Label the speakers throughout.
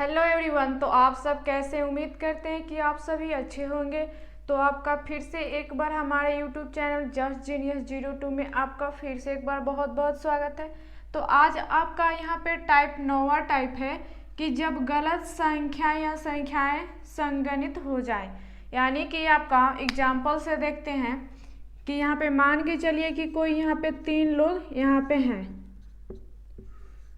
Speaker 1: Hello everyone. तो आप सब कैसे, उम्मीद करते हैं कि आप सभी अच्छे होंगे। तो आपका फिर से एक बार हमारे यूट्यूब चैनल जस्ट जीनियस 02 में आपका फिर से एक बार बहुत बहुत स्वागत है। तो आज आपका यहाँ पे टाइप 9वां टाइप है कि जब गलत संख्या या संख्याएं संगणित हो जाए। यानी कि आपका एग्जाम्पल से देखते हैं कि यहाँ पे मान के चलिए कि कोई यहाँ पे 3 लोग यहाँ पे हैं।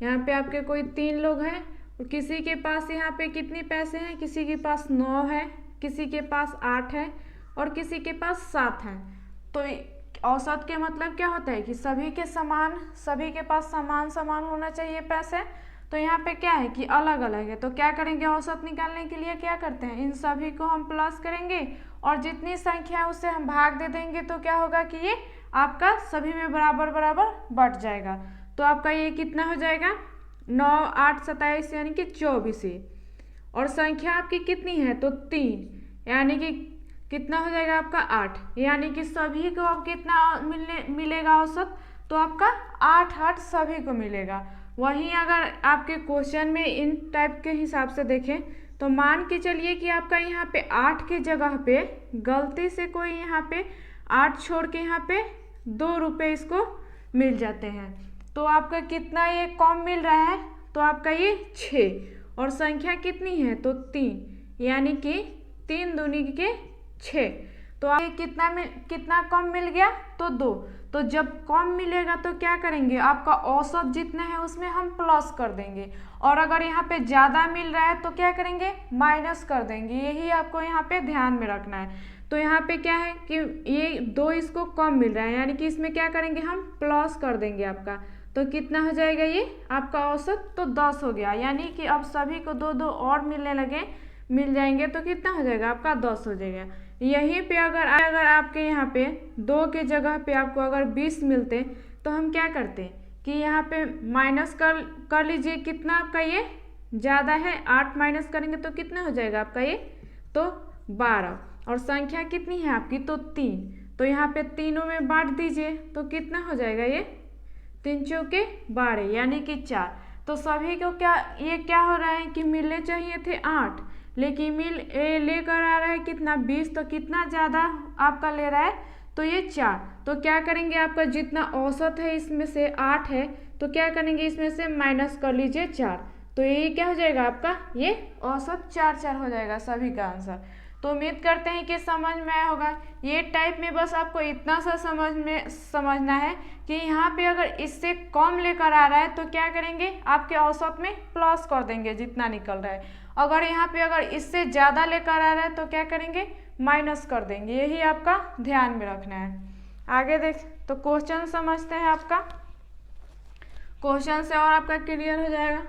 Speaker 1: यहाँ पे आपके कोई 3 लोग हैं और किसी के पास यहाँ पे कितने पैसे हैं, किसी के पास 9 है, किसी के पास 8 है और किसी के पास 7 है। तो औसत के मतलब क्या होता है कि सभी के पास समान समान होना चाहिए पैसे। तो यहाँ पे क्या है कि अलग अलग है। तो क्या करेंगे, औसत निकालने के लिए क्या करते हैं, इन सभी को हम प्लस करेंगे और जितनी संख्या है उससे हम भाग दे देंगे। तो क्या होगा कि ये आपका सभी में बराबर बराबर बट जाएगा। तो आपका ये कितना हो जाएगा, 9 8 27 यानी कि 24 ही। और संख्या आपकी कितनी है तो 3 यानी कि कितना हो जाएगा आपका 8। यानी कि सभी को अब कितना मिलेगा औसत, तो आपका 8 सभी को मिलेगा। वहीं अगर आपके क्वेश्चन में इन टाइप के हिसाब से देखें तो मान के चलिए कि आपका यहाँ पे 8 के जगह पे गलती से कोई यहाँ पे 8 छोड़ के यहाँ पे 2 रुपये इसको मिल जाते हैं। तो आपका कितना ये कम मिल रहा है, तो आपका ये 6 और संख्या कितनी है तो 3 यानी कि 3 दूनी के 6। तो आप कितना कम मिल गया तो 2। तो जब कम मिलेगा तो क्या करेंगे, आपका औसत जितना है उसमें हम प्लस कर देंगे और अगर यहाँ पे ज़्यादा मिल रहा है तो क्या करेंगे, माइनस कर देंगे। यही आपको यहाँ पे ध्यान में रखना है। तो यहाँ पे क्या है कि ये 2 इसको कम मिल रहा है यानी कि इसमें क्या करेंगे, हम प्लस कर देंगे आपका। तो कितना हो जाएगा ये आपका औसत, तो 10 हो गया। यानी कि अब सभी को 2 और मिल जाएंगे तो कितना हो जाएगा आपका 10 हो जाएगा। यहीं पे अगर आपके यहाँ पे 2 के जगह पे आपको अगर 20 मिलते तो हम क्या करते कि यहाँ पे माइनस कर लीजिए। कितना आपका ये ज़्यादा है, 8 माइनस करेंगे तो कितना हो जाएगा आपका ये तो 12। और संख्या कितनी है आपकी तो 3। तो यहाँ पे तीनों में बांट दीजिए तो कितना हो जाएगा ये 3 चौके 12 यानी कि 4। तो सभी को क्या हो रहा है कि मिलने चाहिए थे 8 लेकिन लेकर आ रहा है कितना 20। तो कितना ज़्यादा आपका ले रहा है तो ये 4। तो क्या करेंगे, आपका जितना औसत है इसमें से 8 है तो क्या करेंगे, इसमें से माइनस कर लीजिए 4। तो यही क्या हो जाएगा आपका ये औसत 4 हो जाएगा सभी का आंसर। तो उम्मीद करते हैं कि समझ में आया होगा। ये टाइप में बस आपको इतना सा समझना है कि यहाँ पे अगर इससे कम लेकर आ रहा है तो क्या करेंगे, आपके औसत में प्लस कर देंगे जितना निकल रहा है। अगर यहाँ पे अगर इससे ज़्यादा लेकर आ रहा है तो क्या करेंगे, माइनस कर देंगे। यही आपका ध्यान में रखना है। आगे देख तो क्वेश्चन समझते हैं। आपका क्वेश्चन से और आपका क्लियर हो जाएगा।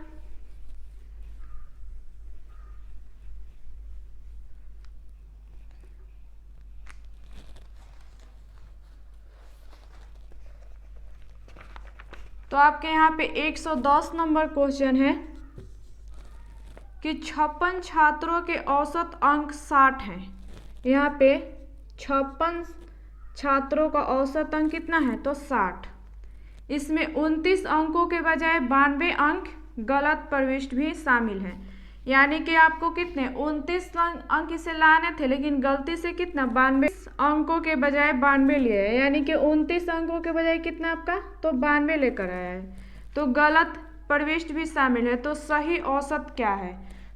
Speaker 1: तो आपके यहाँ पे 110 नंबर क्वेश्चन है कि 56 छात्रों के औसत अंक 60 हैं। यहाँ पे 56 छात्रों का औसत अंक कितना है तो 60। इसमें 29 अंकों के बजाय 92 अंक गलत प्रविष्ट भी शामिल हैं। यानी कि आपको कितने 29 अंक इसे लाने थे लेकिन गलती से कितना 92 अंकों के बजाय 92 लिए है। यानी कि 29 अंकों के बजाय कितना आपका तो 92 लेकर आया है। तो गलत प्रविष्ट भी शामिल है। तो सही औसत क्या है,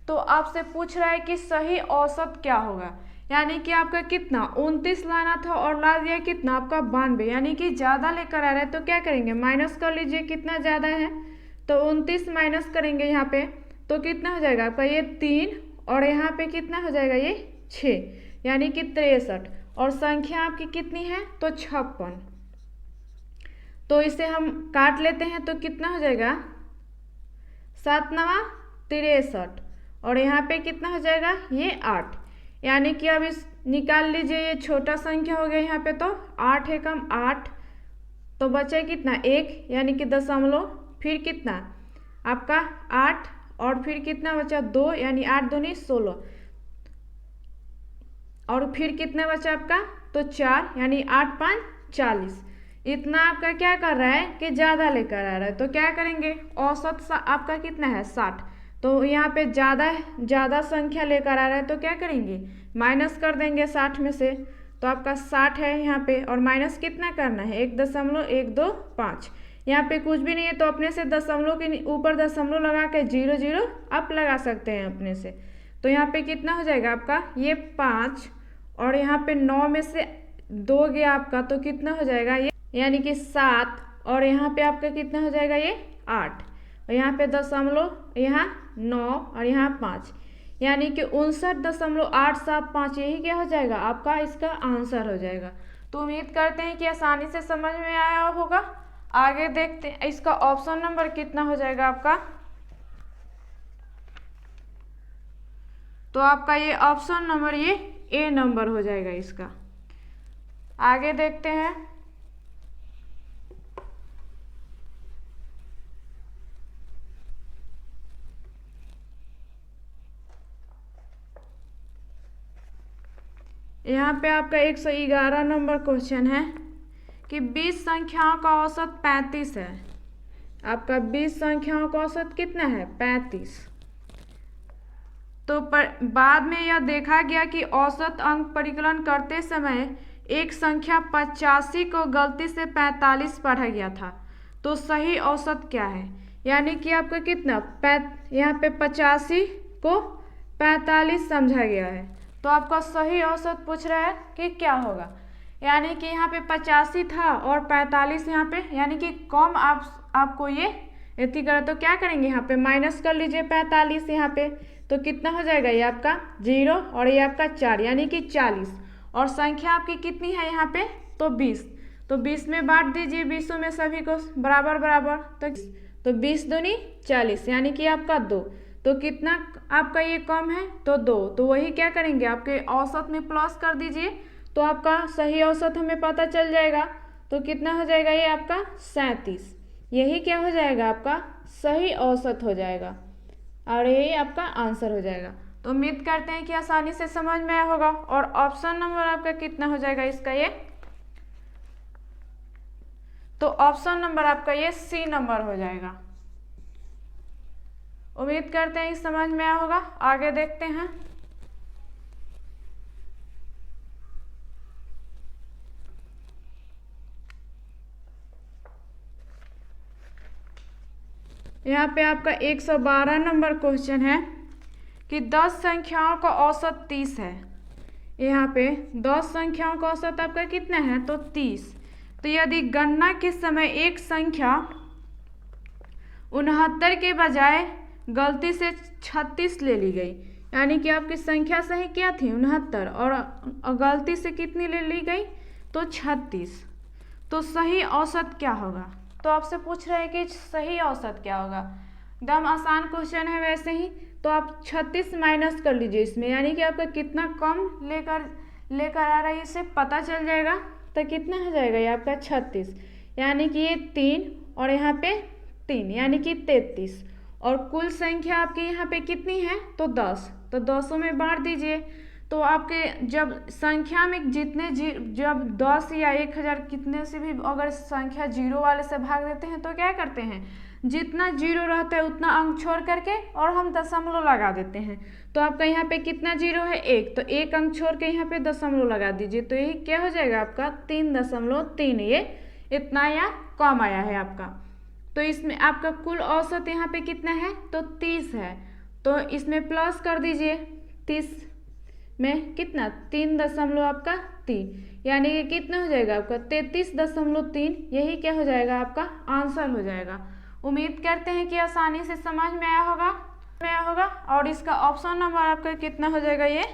Speaker 1: तो आपसे पूछ रहा है कि सही औसत क्या होगा। यानी कि आपका कितना 29 लाना था और ला दिया कितना आपका 92 यानी कि ज़्यादा लेकर आ रहा है। तो क्या करेंगे, माइनस कर लीजिए कितना ज़्यादा है तो 29 माइनस करेंगे यहाँ पे तो कितना हो जाएगा आपका ये 3 और यहाँ पे कितना हो जाएगा ये 6 यानी कि 63। और संख्या आपकी कितनी है तो 56। तो इसे हम काट लेते हैं तो कितना हो जाएगा 7 9 63 और यहाँ पे कितना हो जाएगा ये 8। यानी कि अब इस निकाल लीजिए, ये छोटा संख्या हो गया यहाँ पे तो 8 है कम 8 तो बचा कितना 1 यानी कि दशमलव, फिर कितना आपका 8 और फिर कितना बचा 2 यानी 8 दूनी 16 और फिर कितना बचा आपका तो 4 यानी 8 5 40। इतना आपका क्या कर रहा है कि ज़्यादा लेकर आ रहा है। तो क्या करेंगे, औसत आपका कितना है 60। तो यहाँ पे ज़्यादा संख्या लेकर आ रहा है तो क्या करेंगे, माइनस कर देंगे 60 में से। तो आपका 60 है यहाँ पे, और माइनस कितना करना है, 1.125। यहाँ पे कुछ भी नहीं है तो अपने से दशमलव के ऊपर दशमलव लगा के 0 आप लगा सकते हैं अपने से। तो यहाँ पे कितना हो जाएगा आपका, ये 5, और यहाँ पे 9 में से 2 गया आपका, तो कितना हो जाएगा ये, यानी कि 7, और यहाँ पे आपका कितना हो जाएगा ये 8, और यहाँ पे दशमलव, यहाँ 9 और यहाँ 5, यानी कि 59.875, यही क्या हो जाएगा आपका, इसका आंसर हो जाएगा। तो उम्मीद करते हैं कि आसानी से समझ में आया होगा। आगे देखते हैं इसका ऑप्शन नंबर कितना हो जाएगा आपका। तो आपका ये ऑप्शन नंबर ये ए नंबर हो जाएगा इसका। आगे देखते हैं। यहाँ पे आपका 111 नंबर क्वेश्चन है कि 20 संख्याओं का औसत 35 है। आपका 20 संख्याओं का औसत कितना है, 35। तो बाद में यह देखा गया कि औसत अंक परिकलन करते समय एक संख्या 85 को गलती से 45 पढ़ा गया था, तो सही औसत क्या है। यानी कि आपका कितना, यहाँ पे 85 को 45 समझा गया है, तो आपका सही औसत पूछ रहा है कि क्या होगा। यानी कि यहाँ पे 85 था और 45 यहाँ पे, यानी कि कम आपको ये इतनी करें तो क्या करेंगे, यहाँ पे माइनस कर लीजिए 45 यहाँ पे, तो कितना हो जाएगा, ये आपका 0 और ये आपका 4, यानी कि 40। और संख्या आपकी कितनी है यहाँ पे, तो 20। तो 20 में बांट दीजिए 20 में सभी को बराबर बराबर, तो 20 दूनी 40, यानी कि आपका 2। तो कितना आपका ये कम है, तो 2। तो वही क्या करेंगे, आपके औसत में प्लस कर दीजिए, तो आपका सही औसत हमें पता चल जाएगा। तो कितना हो जाएगा, ये आपका 37। यही क्या हो जाएगा, आपका सही औसत हो जाएगा, और यही आपका आंसर हो जाएगा। तो उम्मीद करते हैं कि आसानी से समझ में आया होगा। और ऑप्शन नंबर आपका कितना हो जाएगा इसका ये, तो ऑप्शन नंबर आपका ये सी नंबर हो जाएगा। उम्मीद करते हैं कि समझ में आया होगा। आगे देखते हैं। यहाँ पे आपका 112 नंबर क्वेश्चन है कि 10 संख्याओं का औसत 30 है। यहाँ पे 10 संख्याओं का औसत आपका कितना है, तो 30। तो यदि गणना के समय एक संख्या 69 के बजाय गलती से 36 ले ली गई, यानी कि आपकी संख्या सही क्या थी 69 और गलती से कितनी ले ली गई, तो 36। तो सही औसत क्या होगा। तो आपसे पूछ रहे हैं कि सही औसत क्या होगा। एकदम आसान क्वेश्चन है वैसे ही। तो आप 36 माइनस कर लीजिए इसमें, यानी कि आपका कितना कम लेकर आ रहा है इससे पता चल जाएगा। तो कितना हो जाएगा ये आपका 36, यानी कि ये 3 और यहाँ पे 3, यानी कि 33। और कुल संख्या आपके यहाँ पे कितनी है, तो 10। तो 10 में बांट दीजिए। तो आपके जब संख्या में जितने जब 10 या 1000 कितने से भी अगर संख्या 0 वाले से भाग देते हैं तो क्या करते हैं, जितना 0 रहता है उतना अंक छोड़ करके और हम दशमलव लगा देते हैं। तो आपका यहाँ पे कितना 0 है, 1, तो 1 अंक छोड़ के यहाँ पे दशमलव लगा दीजिए। तो यही क्या हो जाएगा आपका 3.3। ये इतना या कम आया है आपका। तो इसमें आपका कुल औसत यहाँ पे कितना है, तो 30 है। तो इसमें प्लस कर दीजिए, 30 में कितना 3 आपका 3, यानी कि कितना हो जाएगा आपका 33.3। यही क्या हो जाएगा आपका आंसर हो जाएगा। उम्मीद करते हैं कि आसानी से समझ में आया होगा। और इसका ऑप्शन नंबर आपका कितना हो जाएगा ये,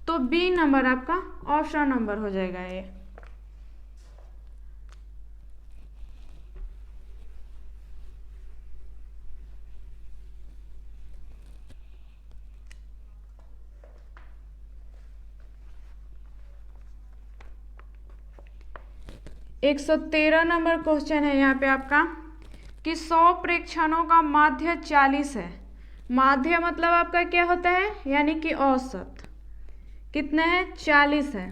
Speaker 1: तो बी नंबर आपका ऑप्शन नंबर हो जाएगा ये। एक 113 नंबर क्वेश्चन है यहाँ पे आपका कि 100 प्रेक्षणों का माध्य 40 है। माध्य मतलब आपका क्या होता है, यानी कि औसत कितना है, 40 है।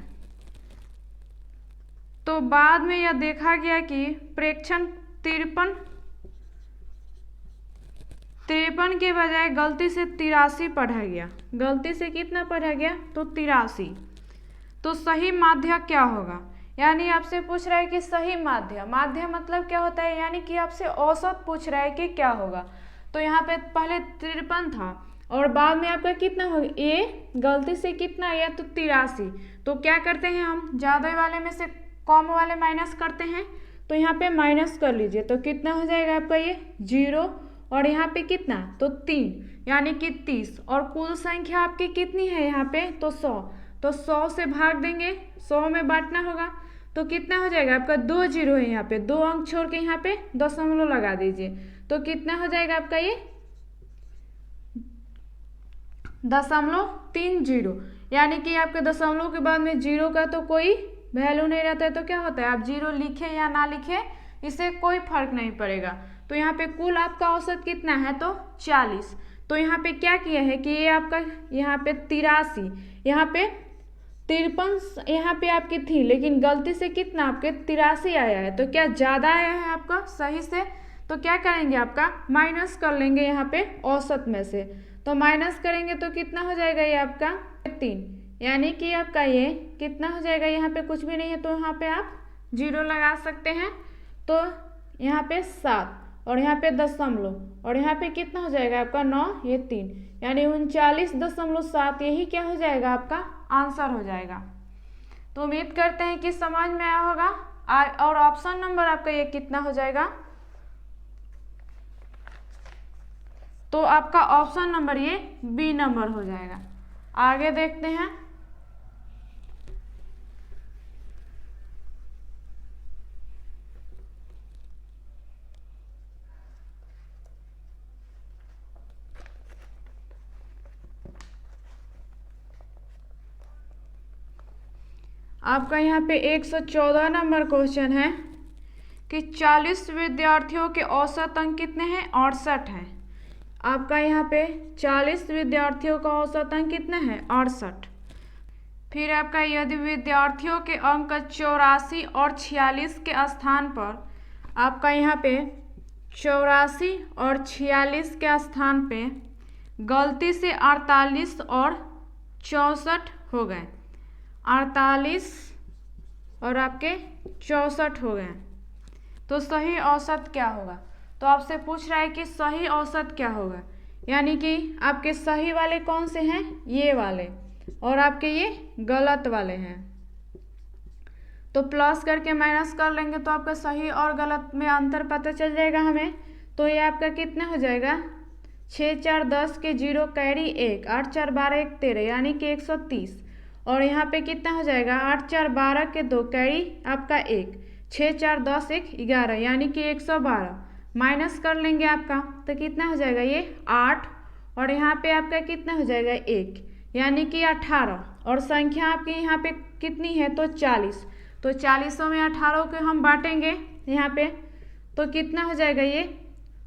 Speaker 1: तो बाद में यह देखा गया कि प्रेक्षण 53 53 के बजाय गलती से 83 पढ़ा गया। गलती से कितना पढ़ा गया? तो 83। तो सही माध्य क्या होगा? यानी आपसे पूछ रहा है कि सही माध्य, माध्य मतलब क्या होता है, यानी कि आपसे औसत पूछ रहा है कि क्या होगा। तो यहाँ पे पहले 53 था और बाद में आपका कितना हो गया? ये गलती से कितना आया? तो 83। तो क्या करते हैं हम, ज़्यादा वाले में से कम वाले माइनस करते हैं। तो यहाँ पे माइनस कर लीजिए, तो कितना हो जाएगा आपका? ये 0 और यहाँ पे कितना? तो 3 यानी कि 30। और कुल संख्या आपकी कितनी है यहाँ पे? तो 100। तो 100 से भाग देंगे, 100 में बांटना होगा। तो कितना हो जाएगा आपका? 2 जीरो है यहाँ पे, 2 अंक छोड़ के यहाँ पे दशमलव लगा दीजिए। तो कितना हो जाएगा आपका? ये 0.30। यानी कि आपके दशमलव के बाद में जीरो का तो कोई वैल्यू नहीं रहता है। तो क्या होता है, आप जीरो लिखे या ना लिखे इससे कोई फर्क नहीं पड़ेगा। तो यहाँ पे कुल आपका औसत कितना है? तो 40। तो यहाँ पे क्या किया है कि ये आपका यहाँ पे 83, यहाँ पे 53 यहाँ पे आपकी थी, लेकिन गलती से कितना आपके 83 आया है। तो क्या ज़्यादा आया है आपका सही से? तो क्या करेंगे, आपका माइनस कर लेंगे यहाँ पे औसत में से। तो माइनस करेंगे तो कितना हो जाएगा? ये आपका 3, यानी कि आपका ये कितना हो जाएगा? यहाँ पे कुछ भी नहीं है तो यहाँ पे आप 0 लगा सकते हैं। तो यहाँ पे 7 और यहाँ पे दशमलव और यहाँ पे कितना हो जाएगा आपका? 9, ये 3, यानी 39.7। यही क्या हो जाएगा? आपका आंसर हो जाएगा। तो उम्मीद करते हैं कि समझ में आया होगा। और ऑप्शन नंबर आपका ये कितना हो जाएगा? तो आपका ऑप्शन नंबर ये बी नंबर हो जाएगा। आगे देखते हैं। आपका यहाँ पे 114 नंबर क्वेश्चन है कि 40 विद्यार्थियों के औसत अंक कितने हैं? 68 हैं। आपका यहाँ पे 40 विद्यार्थियों का औसत अंक कितना है? 68। फिर आपका यदि विद्यार्थियों के अंक 84 और 46 के स्थान पर आपका यहाँ पे 84 और 46 के स्थान पे गलती से 48 और 64 हो गए, 48 और आपके 64 हो गए, तो सही औसत क्या होगा? तो आपसे पूछ रहा है कि सही औसत क्या होगा, यानी कि आपके सही वाले कौन से हैं? ये वाले, और आपके ये गलत वाले हैं। तो प्लस करके माइनस कर लेंगे तो आपका सही और गलत में अंतर पता चल जाएगा हमें। तो ये आपका कितना हो जाएगा? 6 4 10 के 0 कैरी 1, 8 4 12 1 13, यानी कि 130। और यहाँ पे कितना हो जाएगा? 8 4 12 के 2 कैरी आपका 1, 6 4 10 1 11, यानी कि 112। माइनस कर लेंगे आपका तो कितना हो जाएगा? ये 8 और यहाँ पे आपका कितना हो जाएगा? 1, यानी कि 18। और संख्या आपकी यहाँ पे कितनी है? तो 40। तो 40 में 18 को हम बांटेंगे यहाँ पे तो कितना हो जाएगा? ये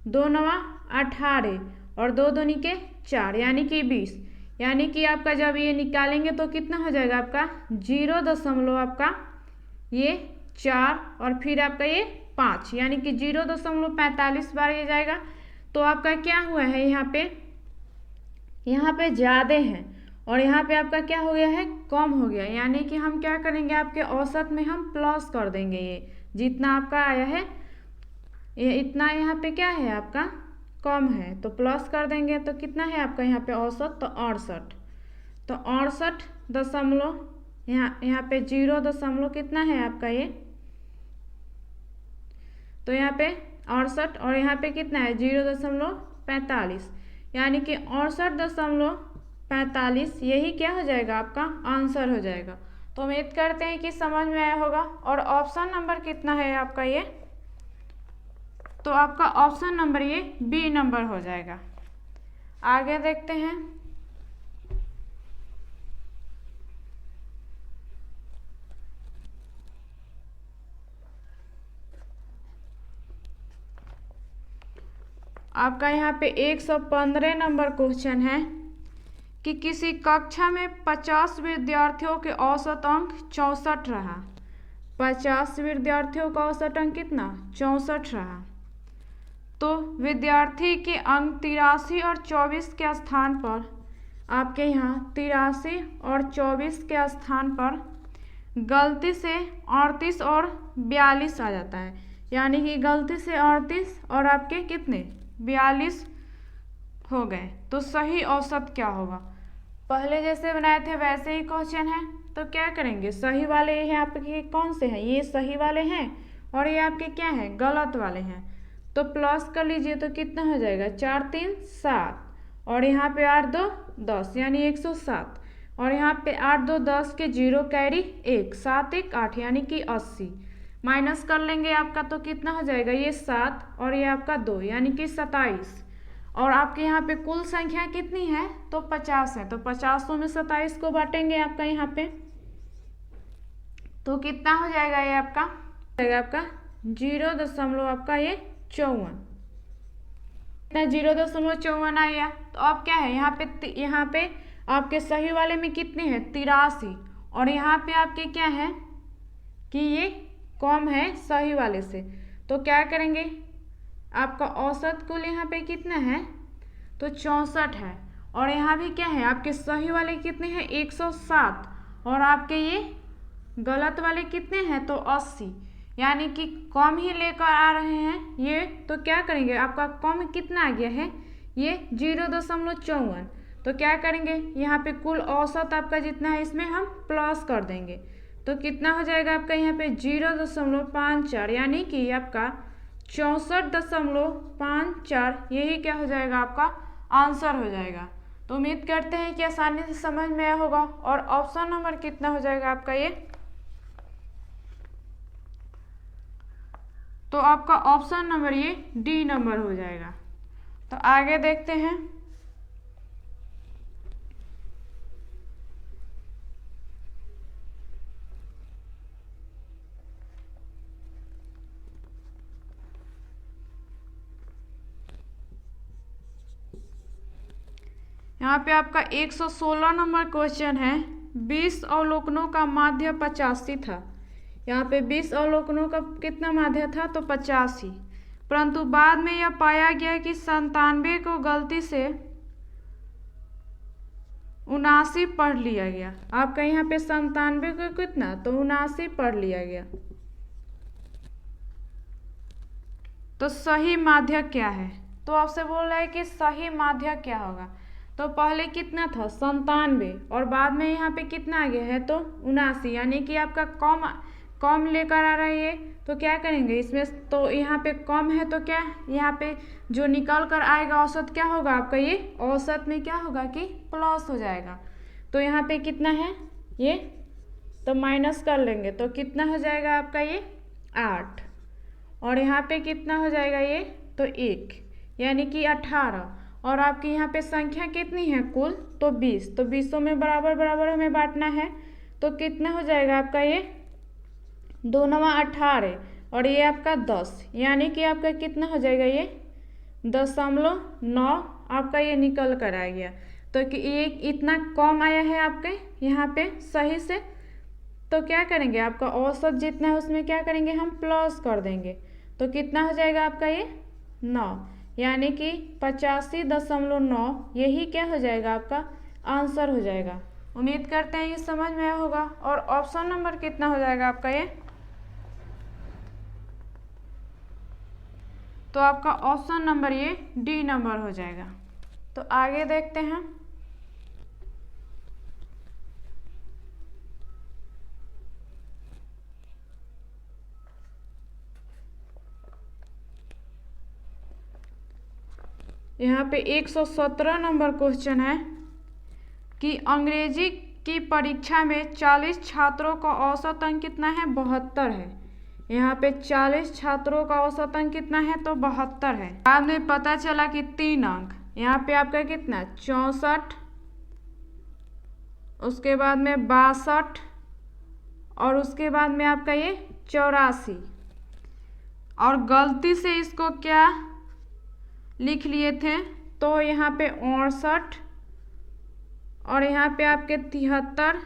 Speaker 1: 2 9 18 और 2 दूनी के 4, यानी कि 20। यानी कि आपका जब ये निकालेंगे तो कितना हो जाएगा? आपका 0 आपका ये 4 और फिर आपका ये 5, यानी कि 0.45 बार ये जाएगा। तो आपका क्या हुआ है? यहाँ पे ज़्यादा है और यहाँ पे आपका क्या हो गया है? कम हो गया। यानी कि हम क्या करेंगे? आपके औसत में हम प्लस कर देंगे। ये जितना आपका आया है ये इतना यहाँ पे क्या है? आपका कम है, तो प्लस कर देंगे तो कितना है आपका यहाँ पे औसत? तो 68। तो 68 दशमलव यहाँ पे 0 कितना है आपका ये? तो यहाँ पे 68 और यहाँ पे कितना है? 0.45, यानी कि 68.45 यही क्या हो जाएगा? आपका आंसर हो जाएगा। तो उम्मीद करते हैं कि समझ में आया होगा। और ऑप्शन नंबर कितना है आपका ये? तो आपका ऑप्शन नंबर ये बी नंबर हो जाएगा। आगे देखते हैं। आपका यहाँ पे 115 नंबर क्वेश्चन है कि किसी कक्षा में 50 विद्यार्थियों के औसत अंक 64 रहा। 50 विद्यार्थियों का औसत अंक कितना? 64 रहा। तो विद्यार्थी के अंक 83 और 24 के स्थान पर आपके यहाँ 83 और 24 के स्थान पर गलती से 38 और 42 आ जाता है, यानी कि गलती से 38 और आपके कितने 42 हो गए। तो सही औसत क्या होगा? पहले जैसे बनाए थे वैसे ही क्वेश्चन है, तो क्या करेंगे, सही वाले ये आपके कौन से हैं, ये सही वाले हैं और ये आपके क्या हैं, गलत वाले हैं। तो प्लस कर लीजिए तो कितना हो जाएगा, 4 3 7 और यहाँ पे 8 2 10 यानी 107 और यहाँ पे 8 2 10 के 0 कैरी 1 7 1 8 यानी कि 80। माइनस कर लेंगे आपका तो कितना हो जाएगा, ये 7 और ये आपका 2 यानी कि 27 और आपके यहाँ पे कुल संख्या कितनी है, तो 50 है। तो 50 में 27 को बांटेंगे आपका यहाँ पे तो कितना हो जाएगा, ये आपका 0 आपका ये 54 इतना 0.54 आया। तो अब क्या है, यहाँ पे आपके सही वाले में कितने हैं, 83 और यहाँ पे आपके क्या है कि ये कम है सही वाले से। तो क्या करेंगे, आपका औसत कुल यहाँ पे कितना है, तो 64 है और यहाँ भी क्या है, आपके सही वाले कितने हैं 107 और आपके ये गलत वाले कितने हैं, तो 80 यानी कि कम ही लेकर आ रहे हैं ये। तो क्या करेंगे, आपका कम कितना आ गया है, ये 0.54। तो क्या करेंगे, यहाँ पे कुल औसत आपका जितना है इसमें हम प्लस कर देंगे तो कितना हो जाएगा आपका यहाँ पे 0.54 यानी कि आपका 64.54 यही क्या हो जाएगा, आपका आंसर हो जाएगा। तो उम्मीद करते हैं कि आसानी से समझ में आया होगा। और ऑप्शन नंबर कितना हो जाएगा आपका ये, तो आपका ऑप्शन नंबर ये डी नंबर हो जाएगा। तो आगे देखते हैं। यहाँ पे आपका 116 नंबर क्वेश्चन है। 20 अवलोकनों का माध्य 85 था। यहाँ पे 20 अवलोकनों का कितना माध्य था, तो 85, परंतु बाद में यह पाया गया कि 97 को गलती से 79 पढ़ लिया गया। आपका यहाँ पे 97 को कितना, तो 79 पढ़ लिया गया। तो सही माध्य क्या है, तो आपसे बोल रहा है कि सही माध्य क्या होगा। तो पहले कितना था 97 और बाद में यहाँ पे कितना आ गया है, तो 79 यानी कि आपका कम लेकर आ रहा है ये। तो क्या करेंगे इसमें, तो यहाँ पे कम है तो क्या यहाँ पे जो निकल कर आएगा औसत क्या होगा आपका, ये औसत में क्या होगा कि प्लस हो जाएगा। तो यहाँ पे कितना है ये, तो माइनस कर लेंगे तो कितना हो जाएगा आपका ये 8 और यहाँ पे कितना हो जाएगा ये, तो 1 यानी कि 18 और आपकी यहाँ पे संख्या कितनी है कुल, तो 20। तो 20 में बराबर बराबर हमें बांटना है तो कितना हो जाएगा आपका ये 2 9 18 और ये आपका 10 यानी कि आपका कितना हो जाएगा ये 0.9 आपका ये निकल कर आ गया। तो कि ये इतना कम आया है आपके यहाँ पे सही से। तो क्या करेंगे, आपका औसत जितना है उसमें क्या करेंगे हम प्लस कर देंगे तो कितना हो जाएगा आपका ये 9 यानी कि 85.9 यही क्या हो जाएगा आपका आंसर हो जाएगा। उम्मीद करते हैं ये समझ में आया होगा। और ऑप्शन नंबर कितना हो जाएगा आपका ये, तो आपका ऑप्शन नंबर ये डी नंबर हो जाएगा। तो आगे देखते हैं। यहाँ पे 117 नंबर क्वेश्चन है कि अंग्रेजी की परीक्षा में 40 छात्रों का औसत अंक कितना है, 72 है। यहाँ पे 40 छात्रों का औसत अंक कितना है, तो 72 है। बाद में पता चला कि 3 अंक, यहाँ पे आपका कितना 64, उसके बाद में 62 और उसके बाद में आपका ये 84 और गलती से इसको क्या लिख लिए थे, तो यहाँ पे 68 और यहाँ पे आपके 73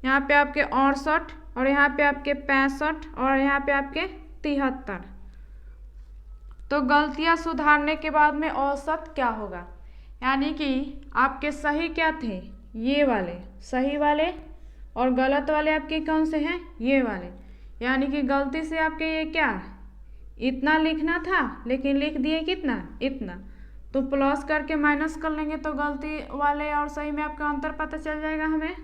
Speaker 1: यहाँ पे आपके 68 और यहाँ पे आपके 65 और यहाँ पे आपके 73। तो गलतियाँ सुधारने के बाद में औसत क्या होगा, यानी कि आपके सही क्या थे, ये वाले सही वाले, और गलत वाले आपके कौन से हैं, ये वाले। यानी कि गलती से आपके ये क्या इतना लिखना था, लेकिन लिख दिए कितना, इतना। तो प्लस करके माइनस कर लेंगे तो गलती वाले और सही में आपका अंतर पता चल जाएगा हमें।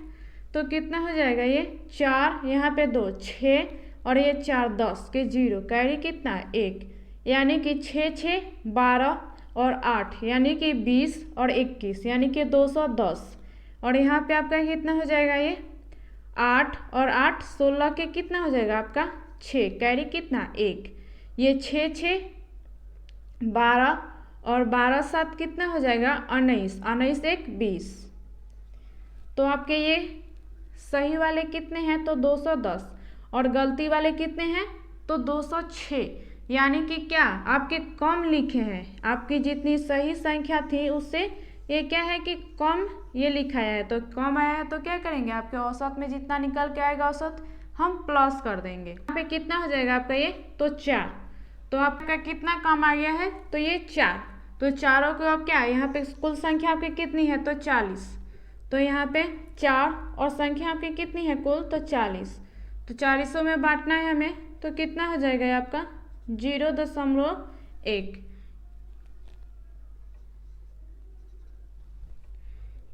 Speaker 1: तो कितना हो जाएगा, ये 4, यहाँ पे 2 6 और ये 4 10 के 0, कैरी कितना 1, यानी कि 6 6 12 और 8 यानी कि 20 और 21 यानी कि 210। और यहाँ पे आपका कितना हो जाएगा, ये 8 और 8 16 के कितना हो जाएगा आपका 6, कैरी कितना 1, ये 6 6 12 और 12 7 कितना हो जाएगा 19, 19 1 20। तो आपके ये सही वाले कितने हैं, तो 210, और गलती वाले कितने हैं, तो 206। यानी कि क्या आपके कम लिखे हैं, आपकी जितनी सही संख्या थी उससे ये क्या है कि कम ये लिखा है। तो कम आया है तो क्या करेंगे, आपके औसत में जितना निकल के आएगा औसत हम प्लस कर देंगे। यहाँ पे कितना हो जाएगा आपका ये, तो 4। तो आपका कितना कम आ गया है, तो ये 4। तो चारों को अब क्या, यहाँ पे कुल संख्या आपकी कितनी है, तो 40। तो यहाँ पे 4 और संख्या आपकी कितनी है कुल, तो 40। तो 40 में बांटना है हमें, तो कितना हो जाएगा ये आपका 0.1।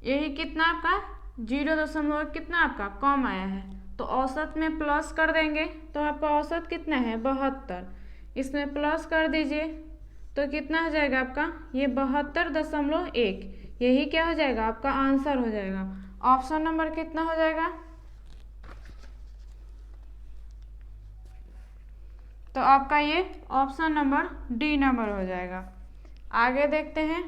Speaker 1: यही कितना आपका 0. कितना आपका कम आया है। तो औसत में प्लस कर देंगे तो आपका औसत कितना है 72, इसमें प्लस कर दीजिए तो कितना हो जाएगा आपका ये 72.1। यही क्या हो जाएगा आपका आंसर हो जाएगा। ऑप्शन नंबर कितना हो जाएगा, तो आपका ये ऑप्शन नंबर डी नंबर हो जाएगा। आगे देखते हैं।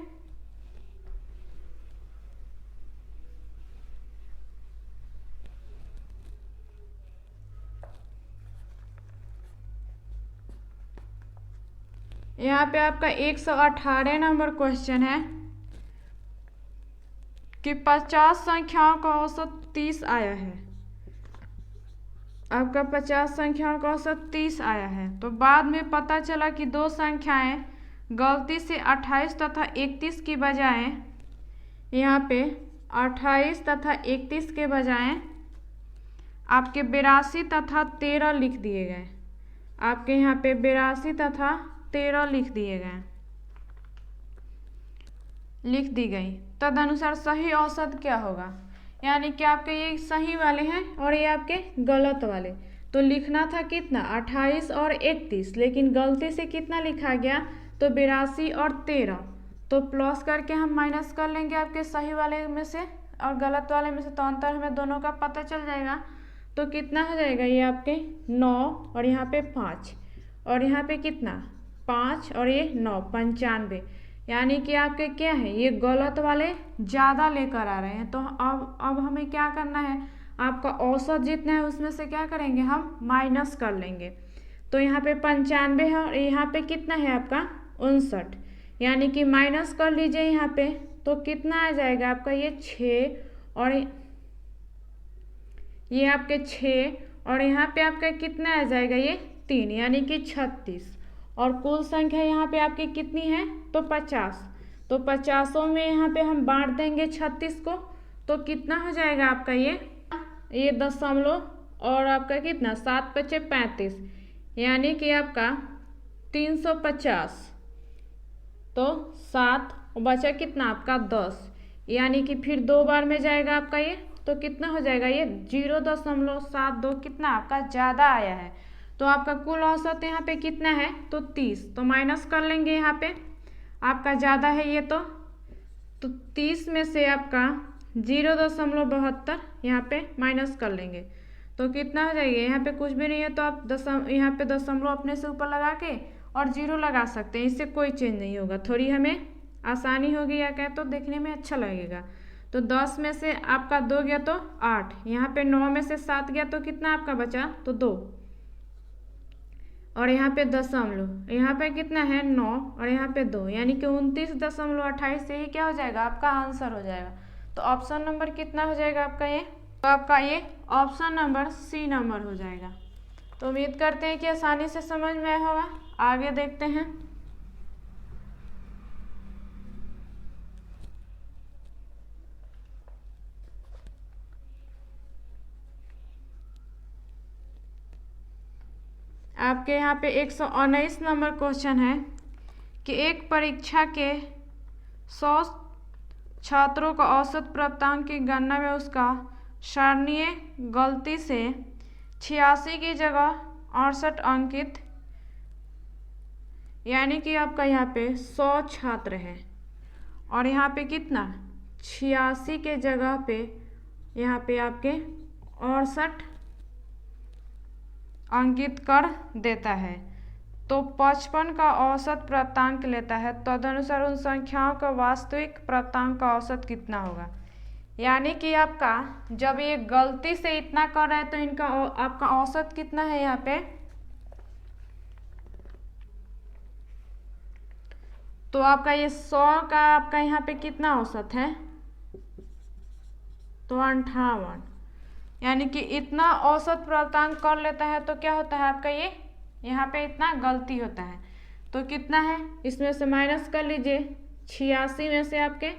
Speaker 1: यहाँ पे आपका 118 नंबर क्वेश्चन है कि 50 संख्याओं का औसत 30 आया है। आपका 50 संख्याओं का औसत 30 आया है। तो बाद में पता चला कि दो संख्याएं गलती से 28 तथा 31 की बजाय यहाँ पे 28 तथा 31 के बजाय आपके 82 तथा 13 लिख दिए गए। आपके यहाँ पे 82 तथा 13 लिख दी गई। तदनुसार सही औसत क्या होगा, यानी कि आपके ये सही वाले हैं और ये आपके गलत वाले। तो लिखना था कितना 28 और 31, लेकिन गलती से कितना लिखा गया तो 82 और 13। तो प्लस करके हम माइनस कर लेंगे आपके सही वाले में से और गलत वाले में से, तो अंतर हमें दोनों का पता चल जाएगा। तो कितना हो जाएगा ये आपके 9 और यहाँ पे 5 और यहाँ पे कितना 5 और ये 9, 95। यानी कि आपके क्या है ये गलत वाले ज़्यादा लेकर आ रहे हैं। तो अब हमें क्या करना है, आपका औसत जितना है उसमें से क्या करेंगे हम माइनस कर लेंगे। तो यहाँ पे 95 है और यहाँ पे कितना है आपका 59, यानी कि माइनस कर लीजिए यहाँ पे। तो कितना आ जाएगा आपका ये 6 और ये आपके 6 और यहाँ पे आपका कितना आ जाएगा ये 3, यानी कि 36। और कुल संख्या यहाँ पे आपकी कितनी है तो 50। तो 50 में यहाँ पे हम बांट देंगे 36 को, तो कितना हो जाएगा आपका ये दशमलव और आपका कितना 7 × 5 = 35, यानी कि आपका 350। तो 7 और बचा कितना आपका 10, यानी कि फिर 2 बार में जाएगा आपका ये। तो कितना हो जाएगा ये 0.72 कितना आपका ज़्यादा आया है। तो आपका कुल औसत यहाँ पे कितना है तो 30। तो माइनस कर लेंगे यहाँ पे, आपका ज़्यादा है ये। तो 30 में से आपका 0.72 यहाँ पे माइनस कर लेंगे तो कितना हो जाएगा, यहाँ पे कुछ भी नहीं है तो आप यहाँ पे दशमलव अपने से ऊपर लगा के और 0 लगा सकते हैं, इससे कोई चेंज नहीं होगा। थोड़ी हमें आसानी होगी या क्या, तो देखने में अच्छा लगेगा। तो 10 में से आपका 2 गया तो 8, यहाँ पे 9 में से 7 गया तो कितना आपका बचा तो 2, और यहाँ पे दशमलव, यहाँ पे कितना है 9 और यहाँ पे 2, यानी कि 29.28 से ही क्या हो जाएगा आपका आंसर हो जाएगा। तो ऑप्शन नंबर कितना हो जाएगा आपका ये तो आपका ये ऑप्शन नंबर सी नंबर हो जाएगा। तो उम्मीद करते हैं कि आसानी से समझ में आया होगा। आगे देखते हैं। आपके यहाँ पे 119 नंबर क्वेश्चन है कि एक परीक्षा के 100 छात्रों का औसत प्राप्तांक की गणना में उसका सारणीय गलती से 86 की जगह 68 अंकित, यानी कि आपका यहाँ पे 100 छात्र हैं और यहाँ पे कितना 86 के जगह पे यहाँ पे आपके 68 अंकित कर देता है, तो 55 का औसत प्राप्तांक लेता है। तदनुसार उन संख्याओं का वास्तविक प्राप्तांक का औसत कितना होगा। यानी कि आपका जब ये गलती से इतना कर रहा है तो इनका आपका औसत कितना है यहाँ पे, तो आपका ये 100 का आपका यहाँ पे कितना औसत है, तो 58, यानी कि इतना औसत प्राप्तांक कर लेता है तो क्या होता है आपका ये यहाँ पे इतना गलती होता है। तो कितना है, इसमें से माइनस कर लीजिए 86 में से आपके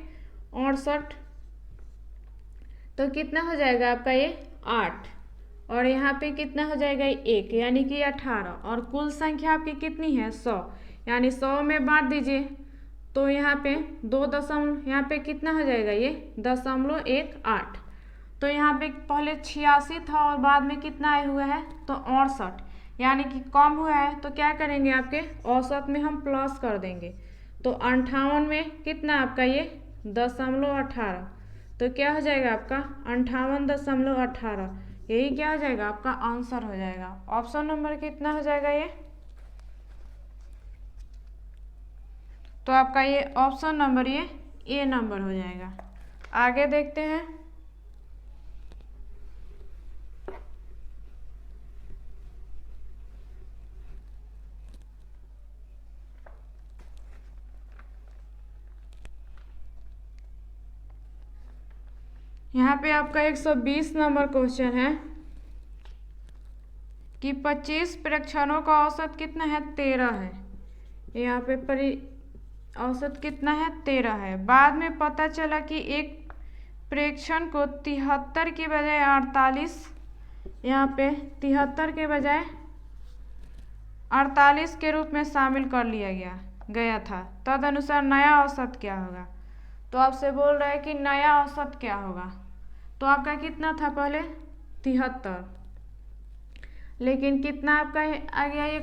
Speaker 1: 68, तो कितना हो जाएगा आपका ये 8, और यहाँ पे कितना हो जाएगा 1, यानी कि 18, और कुल संख्या आपकी कितनी है 100, यानी 100 में बांट दीजिए तो यहाँ पे 2 दशमलव, यहाँ पे कितना हो जाएगा ये 0.18। तो यहाँ पे पहले 86 था और बाद में कितना आया हुआ है तो 68, यानी कि कम हुआ है, तो क्या करेंगे आपके औसत में हम प्लस कर देंगे। तो 58 में कितना आपका ये 0.18, तो क्या हो जाएगा आपका 58.18, यही क्या हो जाएगा आपका आंसर हो जाएगा। ऑप्शन नंबर कितना हो जाएगा ये, तो आपका ये ऑप्शन नंबर ये ए नंबर हो जाएगा। आगे देखते हैं। यहाँ पे आपका 120 नंबर क्वेश्चन है कि 25 प्रेक्षणों का औसत कितना है 13 है। यहाँ पे औसत कितना है 13 है। बाद में पता चला कि एक प्रेक्षण को 73 की बजाय 48, यहाँ पे 73 के बजाय 48 के रूप में शामिल कर लिया गया था। तदनुसार नया औसत क्या होगा। तो आपसे बोल रहा है कि नया औसत क्या होगा। तो आपका कितना था पहले 73, लेकिन कितना आपका आ गया ये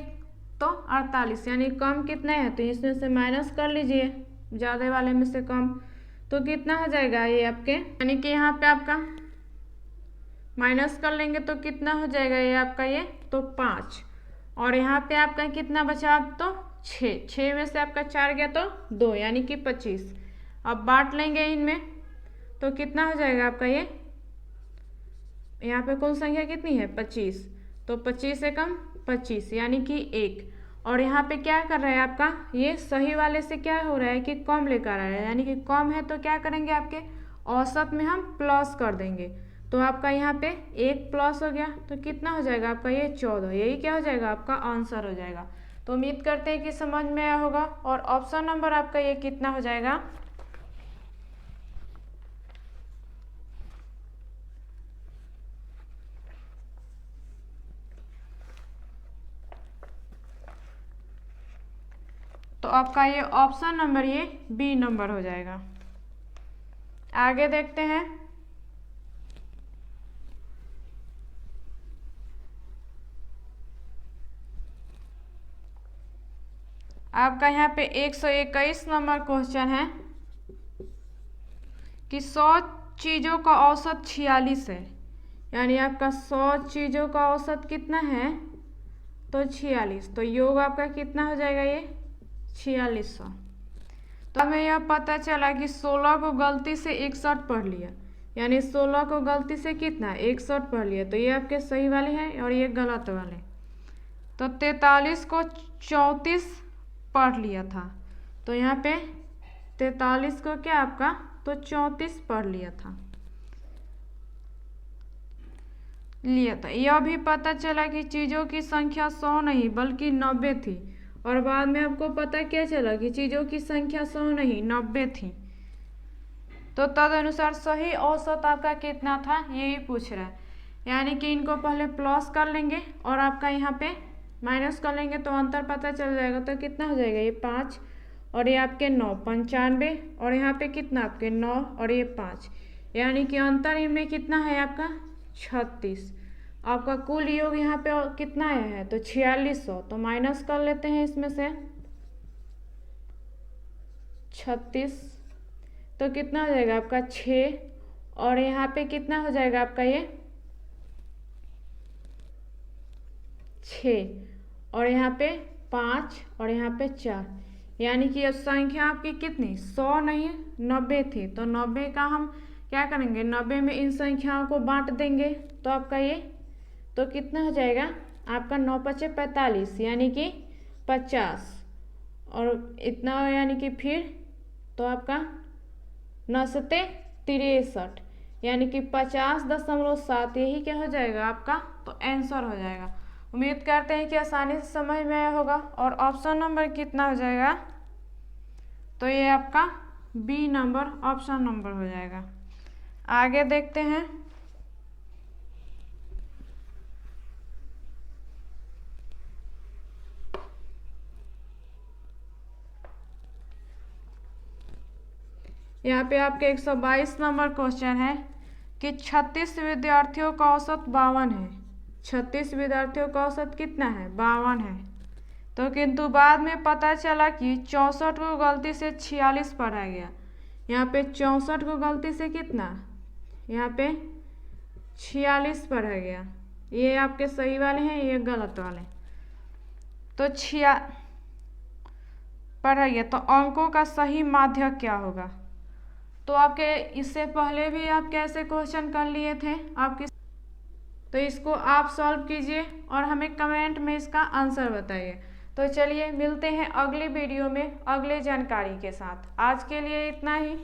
Speaker 1: तो 48, यानी कम कितना है, तो इसमें से माइनस कर लीजिए ज़्यादा वाले में से कम, तो कितना हो जाएगा ये आपके, यानी कि यहाँ पे आपका माइनस कर लेंगे तो कितना हो जाएगा ये आपका ये तो 5, और यहाँ पे आपका कितना बचा तो 6 में से आपका 4 गया तो 2, यानी कि 25। अब बांट लेंगे इनमें तो कितना हो जाएगा आपका ये, यहाँ पे कुल संख्या कितनी है 25, तो 25 से कम 25, यानी कि 1, और यहाँ पे क्या कर रहा है आपका ये सही वाले से क्या हो रहा है कि कम लेकर आ रहा है, यानी कि कम है तो क्या करेंगे आपके औसत में हम प्लस कर देंगे। तो आपका यहाँ पे 1 प्लस हो गया तो कितना हो जाएगा आपका ये 14, यही क्या हो जाएगा आपका आंसर हो जाएगा। तो उम्मीद करते हैं कि समझ में आया होगा। और ऑप्शन नंबर आपका ये कितना हो जाएगा, तो आपका ये ऑप्शन नंबर ये बी नंबर हो जाएगा। आगे देखते हैं। आपका यहाँ पे 121 नंबर क्वेश्चन है कि 100 चीज़ों का औसत 46 है, यानी आपका 100 चीज़ों का औसत कितना है तो 46, तो योग आपका कितना हो जाएगा ये 4600। तो हमें यह पता चला कि 16 को गलती से 61 पढ़ लिया, यानी 16 को गलती से कितना 61 पढ़ लिया, तो ये आपके सही वाले हैं और ये गलत वाले। तो 43 को 34 पढ़ लिया था, तो यहाँ पे 43 को क्या आपका तो 34 पढ़ लिया था। लिया था। यह भी पता चला कि चीज़ों की संख्या 100 नहीं बल्कि 90 थी। और बाद में आपको पता क्या चला कि चीज़ों की संख्या 100 नहीं 90 थी। तो तदनुसार सही औसत आपका कितना था यही पूछ रहा है। यानी कि इनको पहले प्लस कर लेंगे और आपका यहाँ पे माइनस कर लेंगे तो अंतर पता चल जाएगा। तो कितना हो जाएगा, ये 5 और ये आपके 9, 95 और यहाँ पे कितना आपके 9 और ये 5, यानी कि अंतर इनमें कितना है आपका 36। आपका कुल योग यहाँ पे कितना आया है तो 4600। तो माइनस कर लेते हैं इसमें से 36, तो कितना हो जाएगा आपका 6 और यहाँ पे कितना हो जाएगा आपका ये 6 और यहाँ पे 5 और यहाँ पे 4, यानी कि अब संख्या आपकी कितनी 100 नहीं 90 थी। तो 90 का हम क्या करेंगे, 90 में इन संख्याओं को बांट देंगे तो आपका ये तो कितना हो जाएगा आपका 9 पचे 45 यानी कि 50 और इतना यानी कि फिर तो आपका 9 सते 63 यानी कि 50.7 यही क्या हो जाएगा आपका तो आंसर हो जाएगा। उम्मीद करते हैं कि आसानी से समझ में आया होगा। और ऑप्शन नंबर कितना हो जाएगा तो ये आपका बी नंबर ऑप्शन नंबर हो जाएगा। आगे देखते हैं। यहाँ पे आपके 122 नंबर क्वेश्चन है कि 36 विद्यार्थियों का औसत 52 है। 36 विद्यार्थियों का औसत कितना है 52 है। तो किंतु बाद में पता चला कि 64 को गलती से 46 पढ़ा गया। यहाँ पे 64 को गलती से कितना यहाँ पे 46 पढ़ा गया। ये आपके सही वाले हैं, ये गलत वाले। तो पढ़ा गया तो अंकों का सही माध्य क्या होगा। तो आपके इससे पहले भी आप कैसे क्वेश्चन कर लिए थे आपके, तो इसको आप सॉल्व कीजिए और हमें कमेंट में इसका आंसर बताइए। तो चलिए मिलते हैं अगली वीडियो में अगले जानकारी के साथ। आज के लिए इतना ही।